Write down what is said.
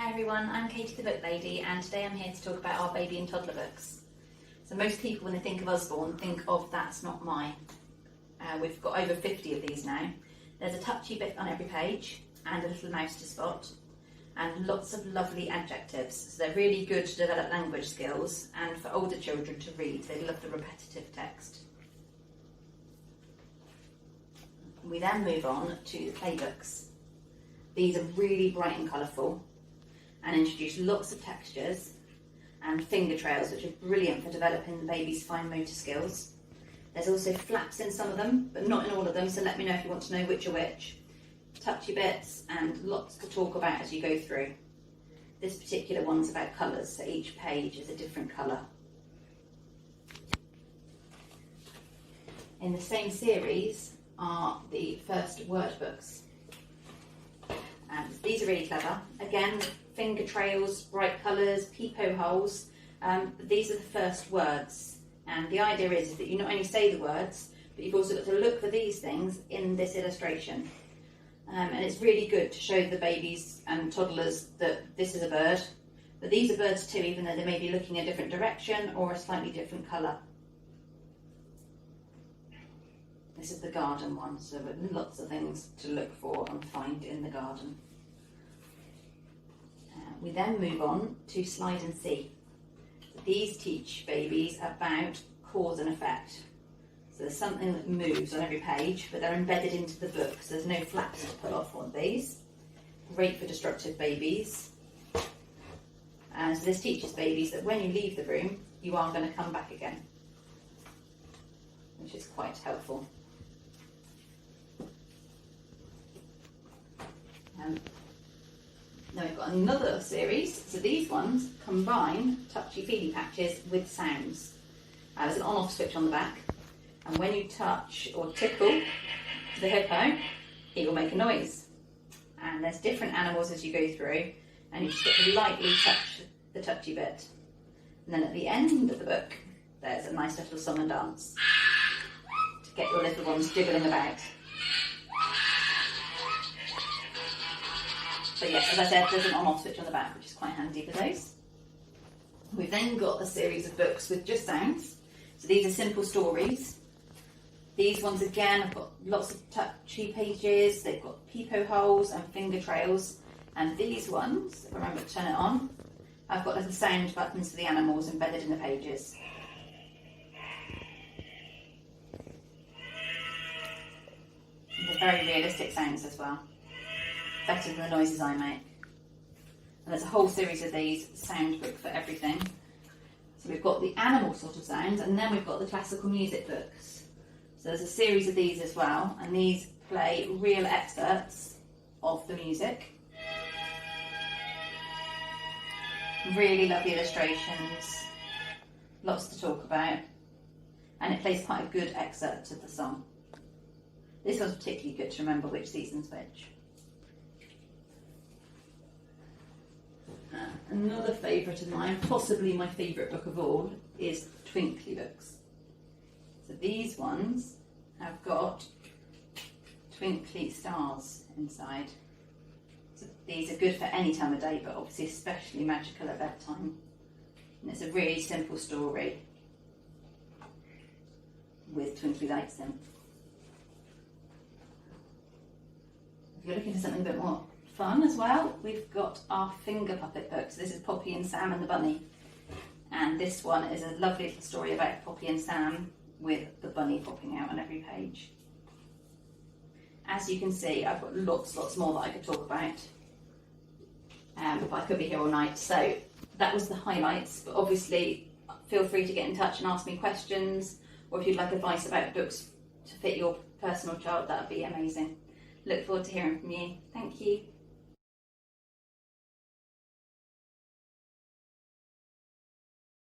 Hi everyone, I'm Katie the Book Lady, and today I'm here to talk about our baby and toddler books. So most people, when they think of Usborne, think of That's Not Mine. We've got over 50 of these now. There's a touchy bit on every page and a little mouse to spot, and lots of lovely adjectives. So they're really good to develop language skills, and for older children to read. They love the repetitive text. We then move on to the Playbooks. These are really bright and colourful and introduce lots of textures and finger trails, which are brilliant for developing the baby's fine motor skills. There's also flaps in some of them, but not in all of them, so let me know if you want to know which are which. Touchy bits and lots to talk about as you go through. This particular one's about colours, so each page is a different colour. In the same series are the first word books. And these are really clever. Again, finger trails, bright colours, peephole holes. These are the first words. And the idea is that you not only say the words, but you've also got to look for these things in this illustration. And it's really good to show the babies and toddlers that this is a bird. But these are birds too, even though they may be looking a different direction or a slightly different colour. This is the garden one, so lots of things to look for and find in the garden. We then move on to Slide and See. These teach babies about cause and effect. So there's something that moves on every page, but they're embedded into the book, so there's no flaps to pull off on these. Great for destructive babies. And so this teaches babies that when you leave the room, you are going to come back again, which is quite helpful. Now we've got another series, so these ones combine touchy-feely patches with sounds. There's an on-off switch on the back, and when you touch or tickle the hippo, it will make a noise. And there's different animals as you go through, and you just get to lightly touch the touchy bit. And then at the end of the book, there's a nice little song and dance to get your little ones jiggling about. So yes, as I said, there's an on-off switch on the back, which is quite handy for those. We've then got a series of books with just sounds. So these are simple stories. These ones again have got lots of touchy pages, they've got peephole holes and finger trails. And these ones, if I remember to turn it on, I've got little sound buttons for the animals embedded in the pages. And they're very realistic sounds as well. Better than the noises I make. And there's a whole series of these sound book for everything. So we've got the animal sort of sounds, and then we've got the classical music books. So there's a series of these as well, and these play real excerpts of the music. Really lovely illustrations, lots to talk about, and it plays quite a good excerpt of the song. This one's particularly good to remember which season's which. Another favourite of mine, possibly my favourite book of all, is Twinkly Books. So these ones have got twinkly stars inside. So these are good for any time of day, but obviously especially magical at bedtime. And it's a really simple story with twinkly lights in. If you're looking for something a bit more fun as well, we've got our finger puppet book. So this is Poppy and Sam and the bunny, and this one is a lovely little story about Poppy and Sam with the bunny popping out on every page. As you can see, I've got lots more that I could talk about, but I could be here all night. So that was the highlights, but obviously feel free to get in touch and ask me questions, or if you'd like advice about books to fit your personal child, that would be amazing. Look forward to hearing from you. Thank you.